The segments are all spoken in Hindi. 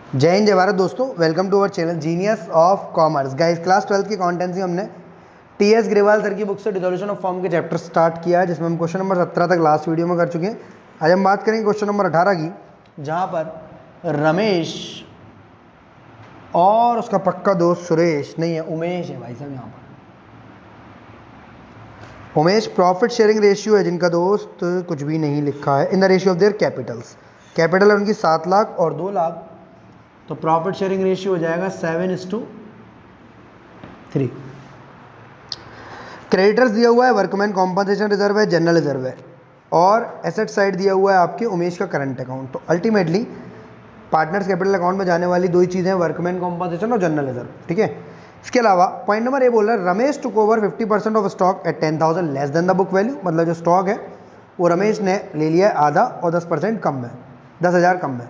जय हिंद जय भारत दोस्तों, welcome to our channel genius of commerce. Guys class 12 की अकाउंटेंसी हमने टीएस ग्रेवाल सर की बुक से डिसोल्यूशन ऑफ फॉर्म के चैप्टर स्टार्ट किया है, जिसमें हम क्वेश्चन नंबर 17 तक लास्ट वीडियो में कर चुके हैं। आज हम बात करेंगे क्वेश्चन नंबर 18 की, जहां पर रमेश और उसका पक्का दोस्त सुरेश नहीं है, उमेश है भाई साहब। यहाँ पर उमेश प्रॉफिट शेयरिंग रेशियो है, जिनका दोस्त कुछ भी नहीं लिखा है, in the ratio of their Capitals. Capital है उनकी 7 लाख और 2 लाख, तो प्रॉफिट शेयरिंग रेशियो हो जाएगा 7:3। क्रेडिटर्स दिया हुआ है, वर्कमैन कॉम्पनसेशन रिजर्व है, जनरल रिजर्व है, और एसेट साइड दिया हुआ है आपके उमेश का करंट अकाउंट। तो अल्टीमेटली पार्टनर्स कैपिटल अकाउंट में जाने वाली दो ही चीज़ें हैं, वर्कमैन कॉम्पनसेशन और जनरल रिजर्व। ठीक है, इसके अलावा पॉइंट नंबर ए बोल रहा है Ramesh took over 50% of stock at 10,000 less than the book value. मतलब जो स्टॉक है वो रमेश ने ले लिया है आधा और 10% कम है, 10,000 कम है।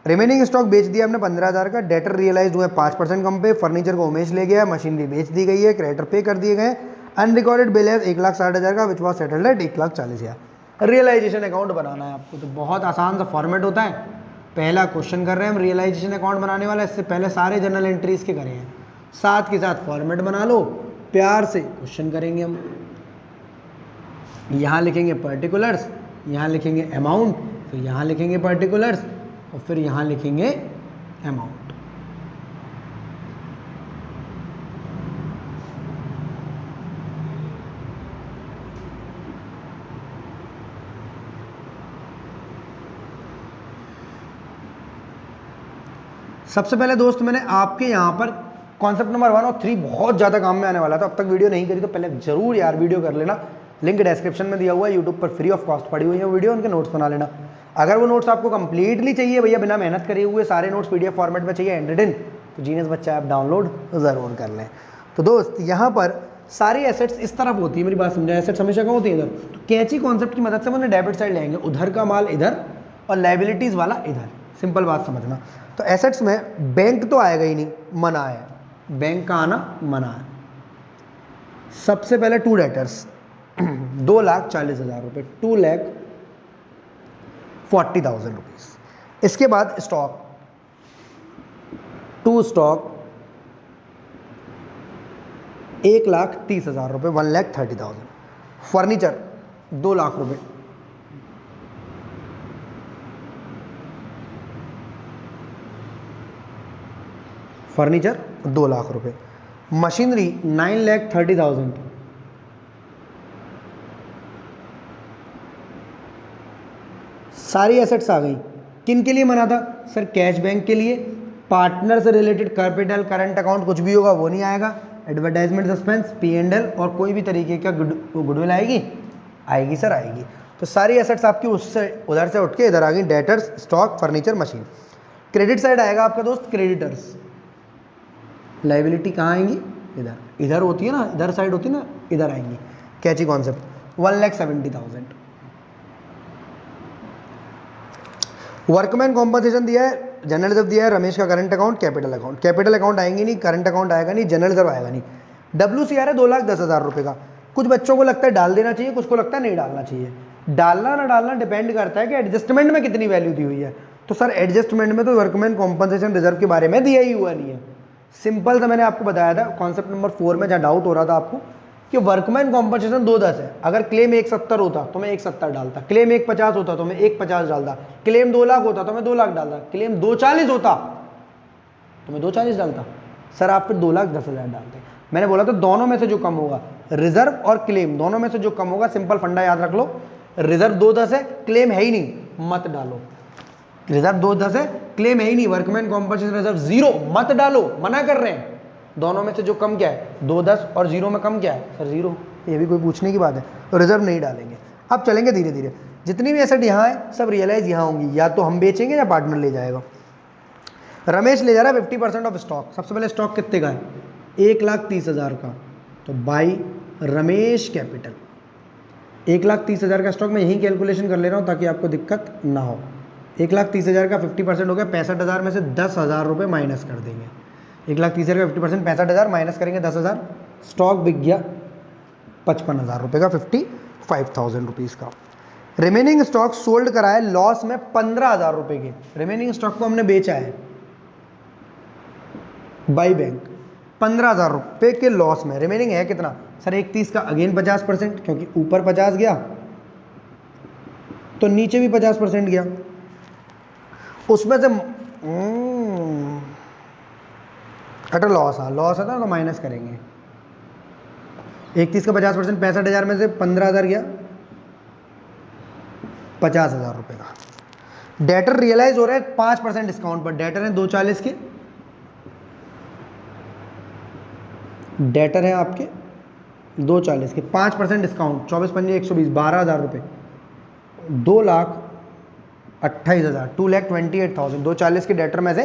रिमेनिंग स्टॉक बेच दिया हमने 15,000 का। डेटर रियलाइज हुए 5% कम पे। फर्नीचर को उमेश ले गया है, मशीनरी बेच दी गई है, क्रेडिटर पे कर दिए गए। अनरिकॉर्डेड बिल है 1,60,000 का, which was settled at 1,40,000। Realisation account बनाना है आपको, तो बहुत आसान सा फॉर्मेट होता है। पहला क्वेश्चन कर रहे हैं हम रियलाइजेशन अकाउंट बनाने वाला, इससे पहले सारे जनरल एंट्रीज के करे हैं। साथ के साथ फॉर्मेट बना लो, प्यार से क्वेश्चन करेंगे हम। यहाँ लिखेंगे पर्टिकुलर्स, यहाँ लिखेंगे अमाउंट, फिर यहाँ लिखेंगे पर्टिकुलर्स और फिर यहाँ लिखेंगे अमाउंट। सबसे पहले दोस्त मैंने आपके यहाँ पर कॉन्सेप्ट नंबर 1 और 3 बहुत ज़्यादा काम में आने वाला था। अब तक वीडियो नहीं करी तो पहले जरूर यार वीडियो कर लेना। लिंक डिस्क्रिप्शन में दिया हुआ है, यूट्यूब पर फ्री ऑफ कॉस्ट पड़ी हुई है वीडियो, उनके नोट्स बना लेना। अगर वो नोट्स आपको कंप्लीटली चाहिए भैया, बिना मेहनत करे हुए सारे नोट्स पीडीएफ फॉर्मेट में चाहिए हैंडेड इन, तो जीनियस बच्चा ऐप डाउनलोड ज़रूर कर लें। तो दोस्त यहाँ पर सारी एसेट्स इस तरफ होती है, मेरी बात समझा, एसेट्स हमेशा कहाँ होती है? इधर। तो कैची कॉन्सेप्ट की मदद से मैंने डेबिट साइड लेंगे, उधर का माल इधर और लाइबिलिटीज़ वाला इधर। सिंपल बात समझना। तो एसेट्स में बैंक तो आएगा ही नहीं, मना है, बैंक का आना मना है। सबसे पहले टू डेटर्स 2,40,000 रुपये, 2,40,000 रुपीज। इसके बाद स्टॉक, टू स्टॉक 1,30,000 रुपये, 1,30,000। फर्नीचर 2 लाख रुपये, फर्नीचर 2 लाख रुपए। मशीनरी 9,30,000। सारी एसेट्स आ गई। किन के लिए मना था सर? कैश बैंक के लिए। पार्टनर से रिलेटेड कैपिटल, करंट अकाउंट कुछ भी होगा वो नहीं आएगा। एडवर्टाइजमेंट, सस्पेंस, P&L और कोई भी तरीके का गुडविल आएगी? आएगी सर, आएगी। तो सारी एसेट्स आपकी उससे उधर से उठ के इधर आ गई, debtors, stock, furniture, machine. Credit side आएगा आपका दोस्त क्रेडिटर्स। लाइबिलिटी कहाँ आएंगी? इधर। इधर होती है ना, इधर साइड होती है ना, इधर आएंगी। कैची कॉन्सेप्ट 1,70,000। वर्कमैन कॉम्पनसेशन दिया है, जनरल रिजर्व दिया है, रमेश का current account, capital account. Capital account आएंगे नहीं, करंट अकाउंट आएगा नहीं, जनरल रिजर्व आएगा नहीं। WCR है 2,10,000 रुपये का। कुछ बच्चों को लगता है डाल देना चाहिए, कुछ को लगता है नहीं डालना चाहिए। डालना ना डालना डिपेंड करता है कि एडजस्टमेंट में कितनी वैल्यू दी हुई है। तो सर एडजस्टमेंट में तो वर्कमैन कॉम्पनसेशन रिजर्व के बारे में दिया ही हुआ नहीं है। सिंपल सा मैंने आपको बताया था कॉन्सेप्ट नंबर 4 में, जहाँ डाउट हो रहा था आपको कि वर्कमैन कॉम्पनसेशन 2,10 है। अगर क्लेम 1,70 होता तो मैं 1,70 डालता, क्लेम 1,50 होता तो मैं 1,50 डालता, क्लेम 2 लाख होता तो मैं 2 लाख डालता, क्लेम 2,40 होता तो मैं 2,40 डालता। सर आप फिर 2,10,000 डालते। मैंने बोला तो दोनों में से जो कम होगा, रिजर्व और क्लेम दोनों में से जो कम होगा, सिंपल फंडा याद रख लो, रिजर्व 2,10 है, क्लेम है ही नहीं, मत डालो। रिजर्व 2,10 है, क्लेम है ही नहीं, वर्कमैन कॉम्पनसेशन रिजर्व 0, मत डालो, मना कर रहे हैं। दोनों में से जो कम क्या है? 2,10 और 0 में कम क्या है सर? 0। ये भी कोई पूछने की बात है? तो रिजर्व नहीं डालेंगे। अब चलेंगे धीरे धीरे। जितनी भी एसेट यहाँ है सब रियलाइज यहाँ होंगी, या तो हम बेचेंगे या पार्टनर ले जाएगा। रमेश ले जा रहा है 50% ऑफ स्टॉक। सबसे पहले स्टॉक कितने का है? 1,30,000 का। तो बाई रमेश कैपिटल 1,30,000 का स्टॉक। मैं यही कैलकुलेशन कर ले रहा हूँ ताकि आपको दिक्कत ना हो। 1,30,000 का 50% हो गया 65,000 में से 10,000 रुपये माइनस कर देंगे। 1,30,000 का 50% 65,000 माइनस करेंगे 10,000। स्टॉक बिक गया 55,000 रुपये का, 55,000 रुपीज़ का। रिमेनिंग स्टॉक सोल्ड करा है लॉस में 15,000 रुपये के। रिमेनिंग स्टॉक को हमने बेचा है बाई बैंक 15,000 रुपये के लॉस में। रिमेनिंग है कितना सर? 31 का अगेन 50%, क्योंकि ऊपर 50 गया तो नीचे भी 50% गया। उसमें से अटर लॉस, हाँ लॉस है तो माइनस करेंगे। 31 का 50%, 65,000 में से 15,000 गया, 50,000 रुपये का। डेटर रियलाइज हो रहा है 5% डिस्काउंट पर। डेटर है 240 के, डेटर है आपके 240 के, 5% डिस्काउंट, 24 पंजे 120, 12,000 रुपये, 2,28,000, 2,28,000। 240 के डेटर में से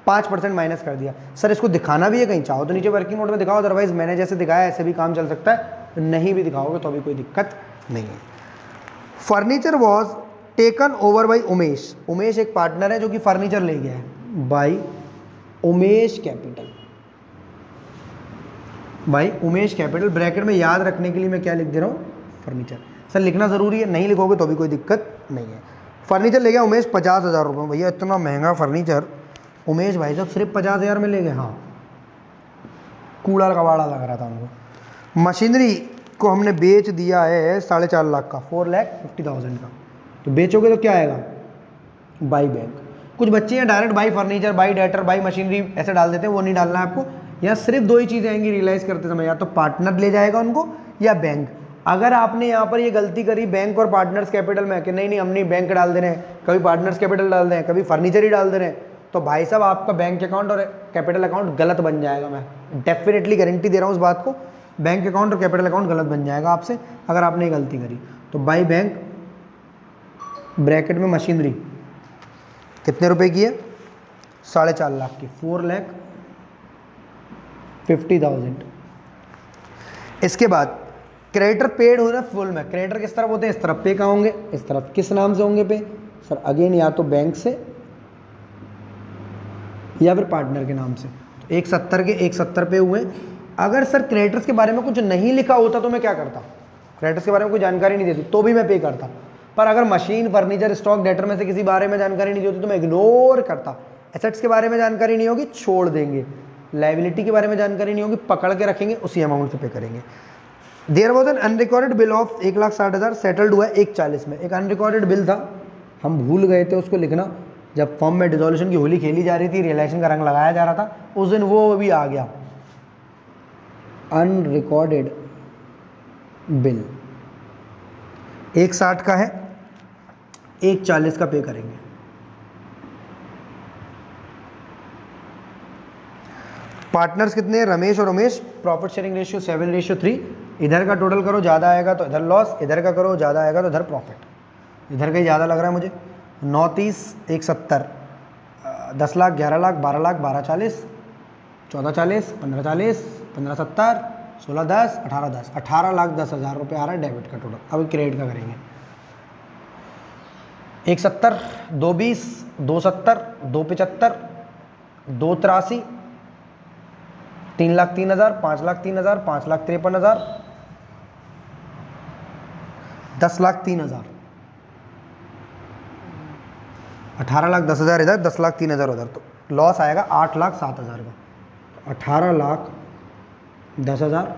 5% माइनस कर दिया। सर इसको दिखाना भी है कहीं, चाहो तो नीचे वर्किंग नोट में दिखाओ, अदरवाइज मैंने जैसे दिखाया ऐसे भी काम चल सकता है, नहीं भी दिखाओगे तो भी कोई दिक्कत नहीं है। Furniture was taken over by Umesh. Umesh एक पार्टनर है जो कि फर्नीचर ले गया है, बाई उमेश कैपिटल। भाई उमेश कैपिटल, ब्रैकेट में याद रखने के लिए मैं क्या लिख दे रहा हूँ? फर्नीचर। सर लिखना ज़रूरी है, नहीं लिखोगे तो भी कोई दिक्कत नहीं है। फर्नीचर ले गया उमेश 50,000 रुपये। भैया इतना महंगा फर्नीचर उमेश भाई साहब सिर्फ 50,000 में ले गए। हाँ, कूड़ा कबाड़ा लग रहा था उनको। मशीनरी को हमने बेच दिया है 4.5 लाख का, 4,50,000 का। तो बेचोगे तो क्या आएगा? By bank. कुछ बच्चे हैं direct by furniture, by debtor, by machinery ऐसे डाल देते हैं, वो नहीं डालना है आपको। यहाँ सिर्फ दो ही चीज़ें आएंगी रियलाइज करते समय, या तो पार्टनर ले जाएगा उनको या बैंक। अगर आपने यहाँ पर ये गलती करी बैंक और पार्टनर्स कैपिटल में कि नहीं हम नहीं बैंक डाल दे रहे हैं, कभी पार्टनर्स कैपिटल डाल दें, कभी फर्नीचर ही डाल दे रहे हैं, तो भाई साहब आपका बैंक अकाउंट और कैपिटल अकाउंट गलत बन जाएगा। मैं डेफिनेटली गारंटी दे रहा हूँ उस बात को, बैंक अकाउंट और कैपिटल अकाउंट गलत बन जाएगा आपसे अगर आपने ये गलती करी। तो बाई बैंक ब्रैकेट में मशीनरी कितने रुपए की है? 4.5 लाख की, 4,50,000। इसके बाद क्रेडिटर पेड हो रहा है फुल में। क्रेडिटर किस तरफ होते हैं? इस तरफ पे कहाँ होंगे? इस तरफ। किस नाम से होंगे पे? सर अगेन या तो बैंक से या फिर पार्टनर के नाम से। 170 के 170 पे हुए। अगर सर क्रेडिटर्स के बारे में कुछ नहीं लिखा होता तो मैं क्या करता? क्रेडिटर्स के बारे में कोई जानकारी नहीं देती तो भी मैं पे करता। पर अगर मशीन, फर्नीचर, स्टॉक, डेटर में से किसी बारे में जानकारी नहीं होती तो मैं इग्नोर करता। एसेट्स के बारे में जानकारी नहीं होगी, छोड़ देंगे। लायबिलिटी के बारे में जानकारी नहीं होगी, पकड़ के रखेंगे, उसी अमाउंट से पे करेंगे। There was an unrecorded bill of 1,60,000 settled हुआ 1,40 में। एक अनरिकॉर्डेड बिल था, हम भूल गए थे उसको लिखना। जब फॉर्म में डिसोल्यूशन की होली खेली जा रही थी, रियलाइजेशन का रंग लगाया जा रहा था, उस दिन वो भी आ गया। अनरिकॉर्डेड बिल 1,60 का है, 1,40 का पे करेंगे। पार्टनर्स कितने हैं? रमेश और उमेश। Profit sharing ratio 7:3। इधर का टोटल करो, ज़्यादा आएगा तो इधर लॉस, इधर का करो ज़्यादा आएगा तो इधर प्रॉफिट। इधर का ही ज़्यादा लग रहा है मुझे। 9,30, 1,70, 10 लाख, 11 लाख, 12 लाख, 12,40, 14,40, 15,40, 15,70, 16,10, 18,10, 18,10,000 रुपये आ रहा है डेबिट का टोटल। अब क्रेडिट का करेंगे। 1,70, 2,20, 2,70, 2,75, 2,83, 3,03,000, 5,03,000, 5,53,000, 10,03,000, 18,10,000 इधर, 10,03,000 उधर। तो लॉस आएगा 8,07,000 का। 18,10,000,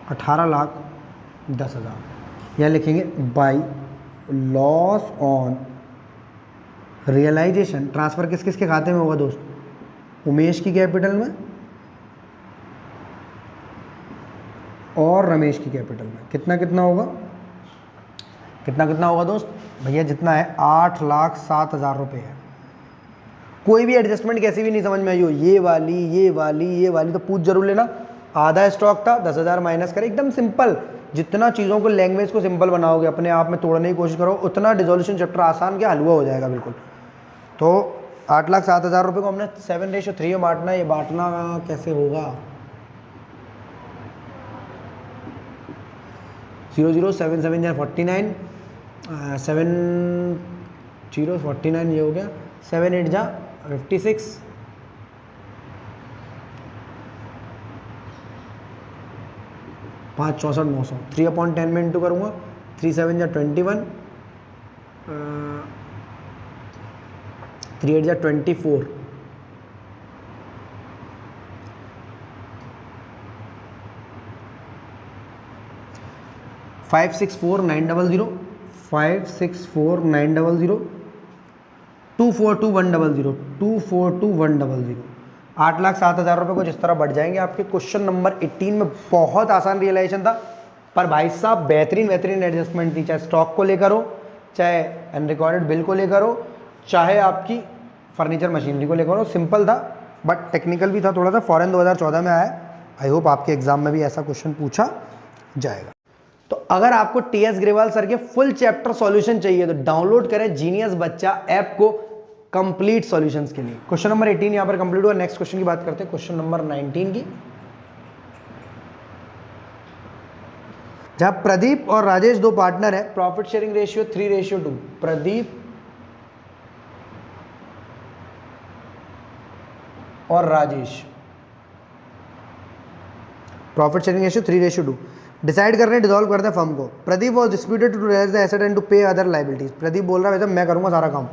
18,10,000 यहाँ लिखेंगे by loss on realisation. Transfer किस किस के खाते में होगा दोस्त? उमेश की कैपिटल में और रमेश की कैपिटल में। कितना कितना होगा? कितना कितना होगा दोस्त? भैया जितना है 8,07,000 रुपये है। कोई भी एडजस्टमेंट कैसी भी नहीं समझ में आई हो, ये वाली, ये वाली, ये वाली, तो पूछ जरूर लेना। आधा स्टॉक था, 10,000 माइनस करे, एकदम सिंपल। जितना चीज़ों को, लैंग्वेज को सिंपल बनाओगे, अपने आप में तोड़ने की कोशिश करो, उतना डिसोल्यूशन चैप्टर आसान क्या हलवा हो जाएगा बिल्कुल। तो 8,07,000 रुपये को हमने 7:3 में बांटना है। ये बांटना कैसे होगा? 0, 7, 7 या 49, 7 0 49 ये हो गया। 7 8 जा 56, 5 64 900, 3/10 में इंटू करूँगा। 3 7 जा 21, 3 8 जा 24, 564900, 564900, 242100, 242100। 8,07,000 रुपये कुछ इस तरह बढ़ जाएंगे आपके। क्वेश्चन नंबर 18 में बहुत आसान रियलाइजेशन था, पर भाई साहब बेहतरीन एडजस्टमेंट थी, चाहे स्टॉक को लेकर हो, चाहे अनरिकॉर्डेड बिल को लेकर हो, चाहे आपकी फर्नीचर मशीनरी को लेकर हो। सिंपल था बट टेक्निकल भी था थोड़ा सा। फॉरेन 2014 में आया। आई होप आपके एग्जाम में भी ऐसा क्वेश्चन पूछा जाएगा। तो अगर आपको टीएस ग्रेवाल सर के फुल चैप्टर सॉल्यूशन चाहिए तो डाउनलोड करें जीनियस बच्चा ऐप को कंप्लीट सॉल्यूशंस के लिए। क्वेश्चन नंबर 18 यहां पर कंप्लीट हुआ। नेक्स्ट क्वेश्चन की बात करते हैं, क्वेश्चन नंबर 19 की, जहां प्रदीप और राजेश दो पार्टनर है, प्रॉफिट शेयरिंग रेशियो 3:2। प्रदीप और Rajesh, profit sharing ratio 3:2। Decide कर रहे हैं, डिसॉल्व करते हैं फर्म को। Pradeep was disputed to realise the asset and to pay other liabilities. Pradeep बोल रहा है वैसे मैं करूंगा सारा काम,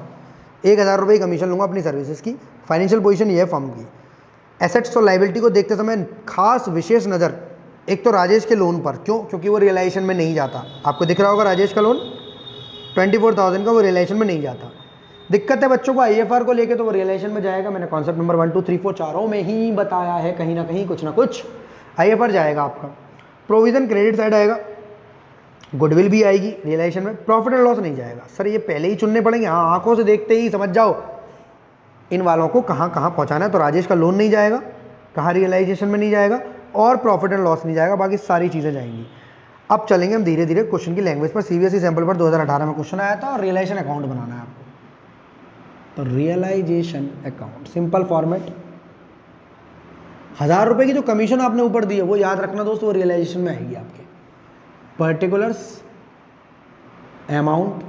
1,000 रुपये कमीशन लूंगा अपनी सर्विसेज की। फाइनेंशियल पोजीशन ये है फर्म की। एसेट्स और लाइबिलिटी को देखते समय खास विशेष नज़र एक तो राजेश के लोन पर। क्यों? क्योंकि वो रियलाइजेशन में नहीं जाता। आपको दिख रहा होगा राजेश का लोन 24,000 का, वो रियलाइजेशन में नहीं जाता। दिक्कत है बच्चों को आईएफआर को लेके, तो वो रियलाइजेशन में जाएगा। मैंने कॉन्सेप्ट नंबर 1 2 3 4 चारों में ही बताया है, कहीं ना कहीं कुछ ना कुछ आईएफआर जाएगा आपका। प्रोविजन क्रेडिट साइड आएगा, गुडविल भी आएगी रियलाइजेशन में। प्रॉफिट एंड लॉस नहीं जाएगा। सर ये पहले ही चुनने पड़ेंगे? हाँ, आंखों से देखते ही समझ जाओ इन वालों को कहाँ कहाँ पहुँचाना है। तो राजेश का लोन नहीं जाएगा, कहाँ रियलाइजेशन में नहीं जाएगा, और प्रॉफिट एंड लॉस नहीं जाएगा, बाकी सारी चीज़ें जाएंगी। अब चलेंगे हम धीरे धीरे क्वेश्चन की लैंग्वेज पर। सीबीएसई सैंपल पर 2018 में क्वेश्चन आया था और रियलाइजेशन अकाउंट बनाना है आपको। तो रियलाइजेशन अकाउंट सिंपल फॉर्मेट, 1,000 रुपये की जो कमीशन आपने ऊपर दी है वो याद रखना दोस्तों, वो रियलाइजेशन में आएगी आपके। पर्टिकुलर्स, अमाउंट,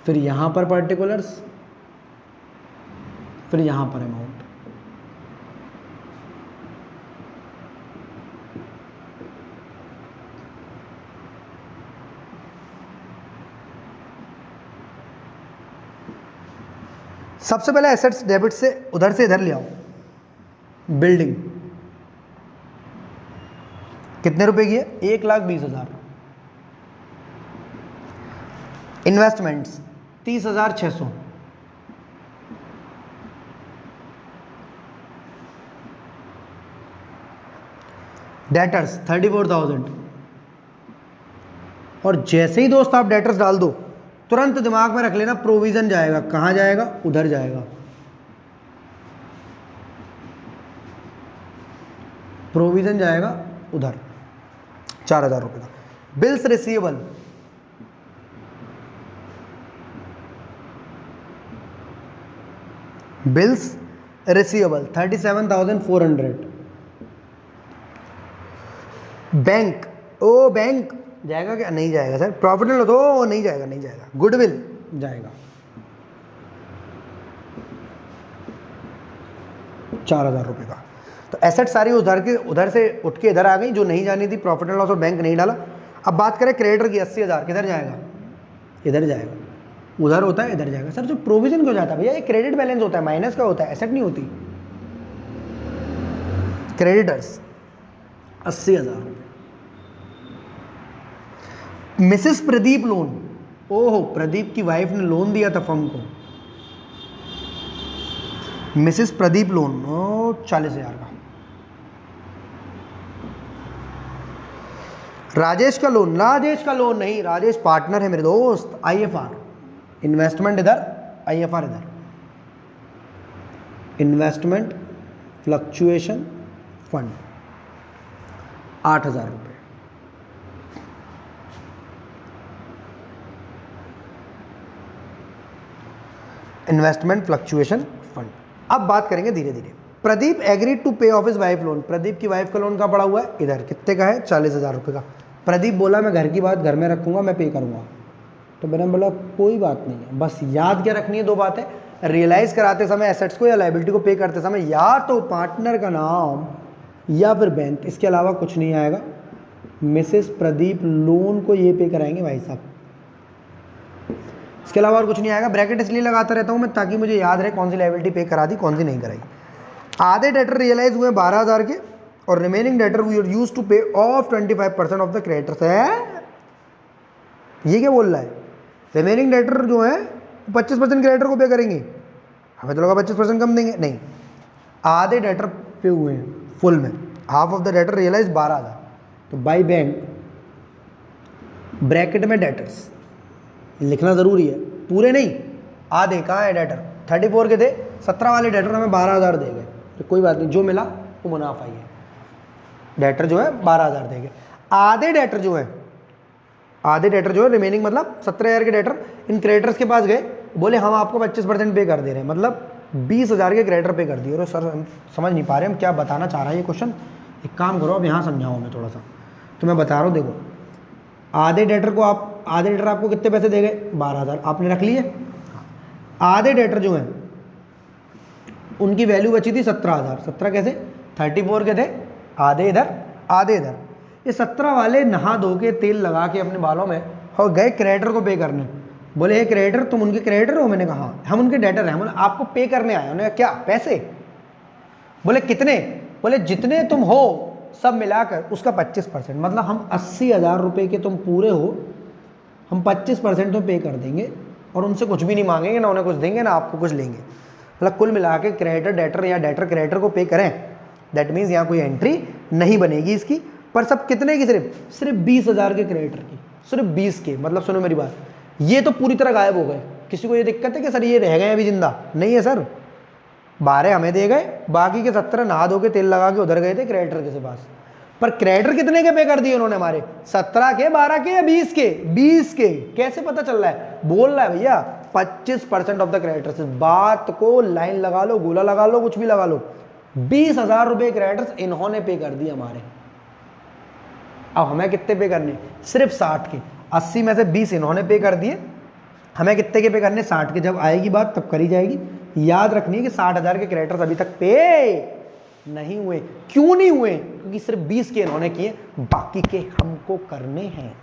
फिर यहां पर पर्टिकुलर्स, फिर यहां पर अमाउंट। सबसे पहले एसेट्स डेबिट से उधर से इधर ले आओ। बिल्डिंग कितने रुपए की है? 1,20,000। इन्वेस्टमेंट्स 30,600। डेटर्स 34,000। और जैसे ही दोस्त आप डेटर्स डाल दो, तुरंत दिमाग में रख लेना प्रोविजन जाएगा। कहां जाएगा? उधर जाएगा। प्रोविजन जाएगा उधर, 4,000 रुपए का। Bills receivable, bills receivable 37,400। Bank, ओ बैंक जाएगा क्या? नहीं जाएगा सर। प्रॉफिट एंड लॉस, ओ नहीं जाएगा, नहीं जाएगा। गुडविल जाएगा, 4,000 रुपए का। तो एसेट सारी उधर से उठ के इधर आ गई, जो नहीं जानी थी। प्रॉफिट एंड लॉस और बैंक नहीं डाला। अब बात करें क्रेडिटर की, 80,000 किधर जाएगा? इधर जाएगा। उधर होता है, इधर जाएगा। सर जो प्रोविजन क्यों जाता है भैया? ये क्रेडिट बैलेंस होता है, माइनस का होता है, एसेट नहीं होती। क्रेडिटर्स 80,000 रुपए। मिसेस प्रदीप लोन, ओहो प्रदीप की वाइफ ने लोन दिया था फर्म को। मिसेस प्रदीप लोन 40,000 का। राजेश का लोन, राजेश का लोन नहीं, राजेश पार्टनर है मेरे दोस्त। आईएफआर, इन्वेस्टमेंट इधर, आईएफआर इधर। इन्वेस्टमेंट फ्लक्चुएशन फंड 8,000 रुपए। Investment fluctuation fund. अब बात करेंगे धीरे धीरे। Pradeep agreed to pay of his wife loan. Pradeep की वाइफ का लोन का पड़ा हुआ है इधर, कितने का है? 40,000 रुपए का। प्रदीप बोला मैं घर की बात घर में रखूंगा, मैं पे करूंगा। तो मैंने बोला कोई बात नहीं है, बस याद क्या रखनी है? 2 बातें, रियलाइज कराते समय एसेट्स को या लाइबिलिटी को पे करते समय या तो पार्टनर का नाम या फिर बैंक, इसके अलावा कुछ नहीं आएगा। मिसेस प्रदीप लोन को ये पे कराएंगे भाई साहब, इसके अलावा और कुछ नहीं आएगा। ब्रैकेट इसलिए लगाता रहता हूं मैं ताकि मुझे याद रहे कौन सी लायबिलिटी पे करा दी, कौन सी नहीं कराई। आधे डेटर रियलाइज हुए 12,000 के और remaining debtor we are use to pay off 25% of the creditors है। ये क्या बोल रहा है? रिमेनिंग डेटर जो है 25% क्रेडिटर को पे करेंगे। हमें तो लगा 25% कम देंगे, नहीं, आधे डेटर पे हुए हैं फुल में, half of the debtor realise 12,000। तो बाई बैंक ब्रैकेट में डेटर्स लिखना जरूरी है, पूरे नहीं, आधे। कहाँ है डेटर? 34 के थे, 17 वाले डेटर हमें 12,000 दे गए, तो कोई बात नहीं, जो मिला वो मुनाफा ही है। डेटर जो है 12,000 देंगे। आधे डेटर जो है रिमेनिंग मतलब 17,000 के डेटर इन क्रेडिटर्स के पास गए, बोले हम आपको 25% पे कर दे रहे हैं, मतलब 20,000 के क्रेडिटर पे कर दिए। और सर हम समझ नहीं पा रहे हम क्या बताना चाह रहा है ये क्वेश्चन। एक काम करो, अब यहाँ समझाओ मैं थोड़ा सा, तो मैं बता रहा हूँ। देखो, आधे डेटर आपको कितने पैसे दे गए? 12,000 आपने रख लिए। आधे डेटर जो है उनकी वैल्यू बची थी 17,000। 17 कैसे? 34 के थे, आधे इधर आधे इधर। ये 17 वाले नहा धो के तेल लगा के अपने बालों में और गए क्रेडिटर को पे करने। बोले हे क्रेडिटर, तुम उनके क्रेडिटर हो? मैंने कहा हम उनके डेटर हैं। बोले आपको पे करने आए? उन्होंने क्या पैसे? बोले कितने? बोले जितने तुम हो सब मिलाकर उसका 25%, मतलब हम 80,000 रुपये के तुम पूरे हो, हम 25% तो पे कर देंगे और उनसे कुछ भी नहीं मांगेंगे, ना उन्हें कुछ देंगे ना आपको कुछ लेंगे। मतलब कुल मिला के क्रेडिटर डेटर या डेटर क्रेडिटर को पे करें, दैट मीन्स यहाँ कोई एंट्री नहीं बनेगी इसकी। पर सब कितने की? सिर्फ 20,000 के क्रेडिटर की, सिर्फ 20 के। मतलब सुनो मेरी बात, ये तो पूरी तरह गायब हो गए। किसी को ये दिक्कत है कि सर ये रह गए अभी जिंदा? नहीं है सर, 12 हमें दे गए, बाकी के 17 नहा धो के तेल लगा के उधर गए थे क्रेडिटर के पास। पर क्रेडिटर कितने के पे कर दिए उन्होंने हमारे? 17 के, 12 के या 20 के? 20 के। कैसे पता चल रहा है? बोल रहा है भैया 25% ऑफ द क्रेडिटर्स। बात को लाइन लगा लो, गोला लगा लो, कुछ भी लगा लो, 20,000 रुपए क्रेडिटर्स इन्होंने पे कर दिए हमारे। अब हमें कितने पे करने? सिर्फ 60 के। 80 में से 20 इन्होंने पे कर दिए, हमें कितने के पे करने? 60 के। जब आएगी बात तब करी जाएगी। याद रखनी है कि 60,000 के क्रेडिटर्स अभी तक पे नहीं हुए। क्यों नहीं हुए? क्योंकि सिर्फ 20 के इन्होंने किए, बाकी के हमको करने हैं।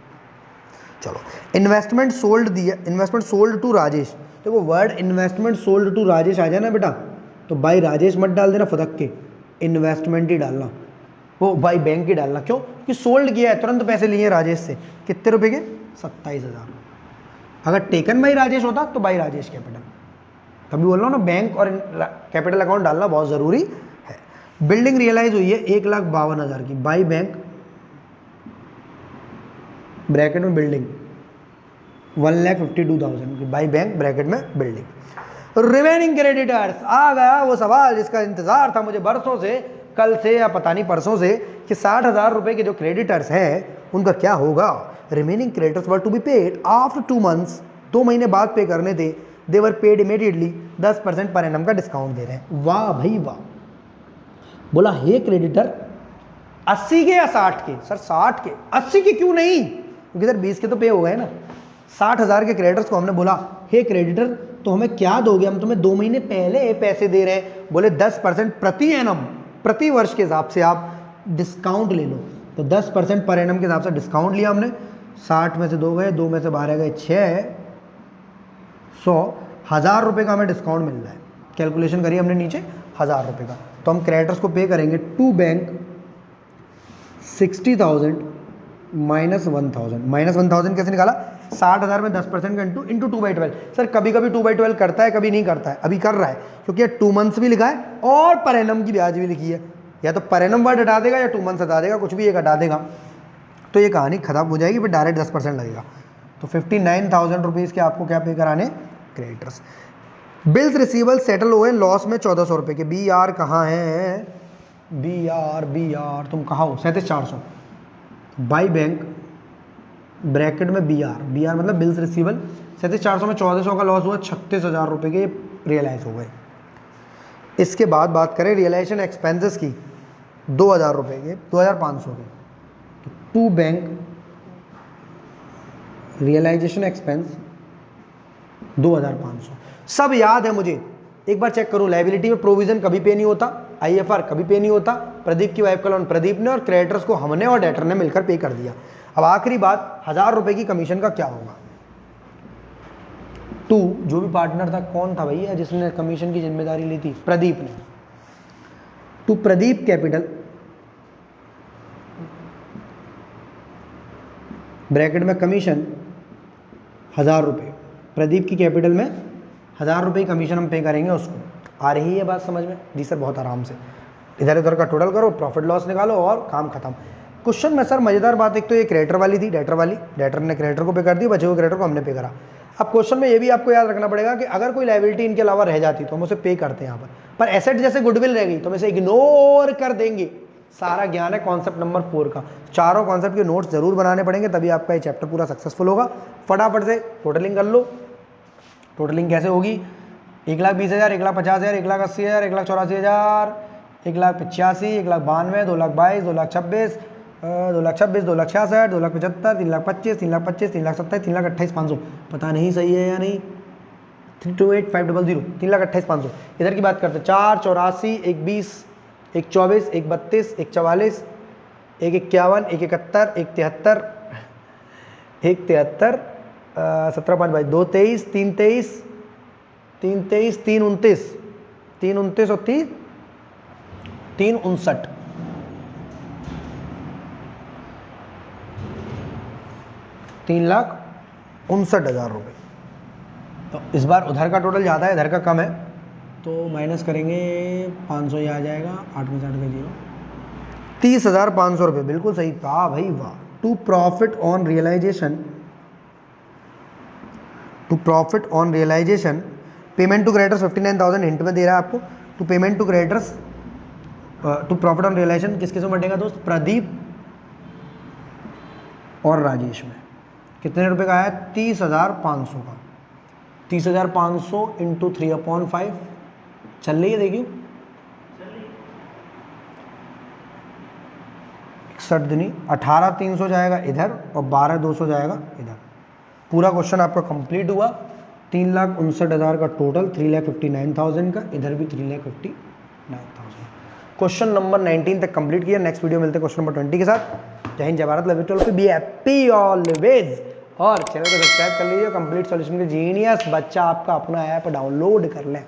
चलो, इन्वेस्टमेंट सोल्ड दिया, इन्वेस्टमेंट सोल्ड टू राजेश। देखो word investment sold to Rajesh आ जाए ना बेटा, तो बाई राजेश मत डाल देना फदक के, इन्वेस्टमेंट ही डालना, वो बाई बैंक ही डालना। क्यों? कि सोल्ड किया है, तुरंत पैसे लिए राजेश से। कितने रुपए के? 27,000। अगर टेकन बाई राजेश होता तो बाई राजेश कैपिटल। तभी बोल रहा हूँ ना, बैंक और कैपिटल अकाउंट डालना बहुत जरूरी है। बिल्डिंग रियलाइज हुई है 1,52,000 की, बाई बैंक ब्रैकेट में बिल्डिंग 1,52,000 की, बाई बैंक ब्रैकेट में बिल्डिंग। रिमेनिंग क्रेडिटर्स आ गया वो सवाल जिसका इंतजार था मुझे बरसों से, कल से या पता नहीं परसों से, कि 60,000 रुपए के जो क्रेडिटर्स हैं उनका क्या होगा। Remaining creditors were to be paid after 2 months, 2 महीने बाद पे करने थे। दे वर पेड इमीडिएटली, 10% पर एनम का डिस्काउंट दे रहे हैं। वाह भाई वाह। बोला हे क्रेडिटर 80 के या 60 के? सर 60 के। 80 के क्यों नहीं? क्योंकि सर 20 के तो पे हो गए ना। 60,000 के क्रेडिटर्स को हमने बोला हे क्रेडिटर तो हमें क्या दोगे, हम तुम्हें 2 महीने पहले पैसे दे रहे हैं। बोले 10% प्रति एनम, प्रति वर्ष के हिसाब से आप डिस्काउंट ले लो। तो 10% पर एनम के हिसाब से डिस्काउंट लिया हमने। 60 में से 2 गए, 2 में से 12 गए 6, 100, 1,000 रुपये का हमें डिस्काउंट मिल रहा है। कैलकुलेशन करिए हमने नीचे, 1,000 रुपये का। तो हम क्रेडिटर्स को पे करेंगे टू बैंक 60,000 माइनस 1,000। माइनस 1,000 कैसे निकाला? 60,000 में 10% का इंटू 2/12। सर कभी कभी 2/12 करता है, कभी नहीं करता है। अभी कर रहा है क्योंकि 2 months भी लिखा है और पर एनम की ब्याज भी लिखी है। या तो पर एनम वर्ड हटा देगा या 2 months हटा देगा, कुछ भी एक हटा देगा तो ये कहानी खत्म हो जाएगी, फिर डायरेक्ट 10% लगेगा। तो 59,000 रुपीज़ के आपको क्या पे कराने? क्रेडिटर्स। बिल्स रिसीवेबल सेटल हुए लॉस में 1,400 रुपये के। बी आर कहाँ है? बी आर तुम कहाँ हो? 37,400 बाई बैंक ब्रैकेट में बी आर मतलब बिल्स रिसीवेबल। 37,400 में 1,400 का लॉस हुआ, 36,000 रुपये के रियलाइज हो गए। इसके बाद बात करें रियलाइजेशन एक्सपेंसेस की, 2,000 रुपये के, 2,500 के। तो टू बैंक रियलाइजेशन एक्सपेंस 2,500। सब याद है मुझे, एक बार चेक करूं। लायबिलिटी में प्रोविजन कभी पे नहीं होता, आईएफआर कभी पे नहीं होता। प्रदीप की वाइफ का लोन प्रदीप ने और क्रेडिटर्स को हमने और डेटर ने मिलकर पे कर दिया। अब आखिरी बात, 1,000 रुपए की कमीशन का क्या होगा? टू जो भी पार्टनर था, कौन था भैया जिसने कमीशन की जिम्मेदारी ली थी? प्रदीप ने। टू प्रदीप कैपिटल ब्रैकेट में कमीशन 1000 रुपये, प्रदीप की कैपिटल में 1000 रुपये कमीशन हम पे करेंगे उसको। आ रही है बात समझ में? जी सर बहुत आराम से, इधर उधर का टोटल करो, प्रॉफिट लॉस निकालो और काम खत्म। क्वेश्चन में सर मजेदार बात, एक तो ये क्रेडिटर वाली थी, डेटर ने क्रेडिटर को पे कर दी, बचे हुए क्रेडिटर को हमने पे करा। अब क्वेश्चन में ये भी आपको याद रखना पड़ेगा कि अगर कोई लायबिलिटी इनके अलावा रह जाती तो हम उसे पे करते हैं यहाँ पर एसेट जैसे गुडविल रह गई तो हम इसे इग्नोर कर देंगे। सारा ज्ञान है कॉन्सेप्ट नंबर 4 का। चारों कॉन्सेप्ट के नोट्स जरूर बनाने पड़ेंगे, तभी आपका ये चैप्टर पूरा सक्सेसफुल होगा। फटाफट से टोटलिंग कर लो। टोटलिंग कैसे होगी? 1,20,000, 1,50,000, 1,80,000, 1,84,000, 1,85,000, 1,92,000, 2,22,000, 2,26,000, 2,26,000, 2,66,000, 2,75,000, 3,25,000, 3,25,000, 3,27,000, 3,28,500। पता नहीं सही है या नहीं? 328,500, 3,28,500। इधर की बात करते हैं। 4, 84, 1, 20, 1, 24, 1, 32, 1, 44, 1, 51, 1, 71, 1, 73, 1, 73, 17, 5, 2, 23, 3, 23, 3, 23, 3, 29, 3, 29 और 3, 3, 59, 3,59,000 रुपये। तो इस बार उधर का टोटल ज़्यादा है, इधर का कम है, तो माइनस करेंगे 500, ये आ जाएगा 8 में 60 का 0, 30,500 रुपये। बिल्कुल सही कहा भाई, वाह। To profit on realisation payment to creditors 59,000 hint में दे रहा है आपको। To payment to creditors to profit on realisation किसके से बटेगा दोस्त? प्रदीप और राजेश में। कितने रुपए का आया? 30,500 का। 30,500 इंटू 3/5 चल रही है, देखिए 61 दिनी 18,300 जाएगा इधर और 12,200 जाएगा इधर। पूरा क्वेश्चन आपका कंप्लीट हुआ। 3,59,000 का टोटल, 3,59,000 का, इधर भी 3,59,000। क्वेश्चन नंबर 19 तक कंप्लीट किया। नेक्स्ट वीडियो मिलते हैं क्वेश्चन नंबर 20 के साथ। जय हिंद, जय Bharat, love you all, be happy always. और चैनल को सब्सक्राइब कर लीजिए। कंप्लीट सॉल्यूशन के जीनियस बच्चा आपका अपना ऐप डाउनलोड कर लें।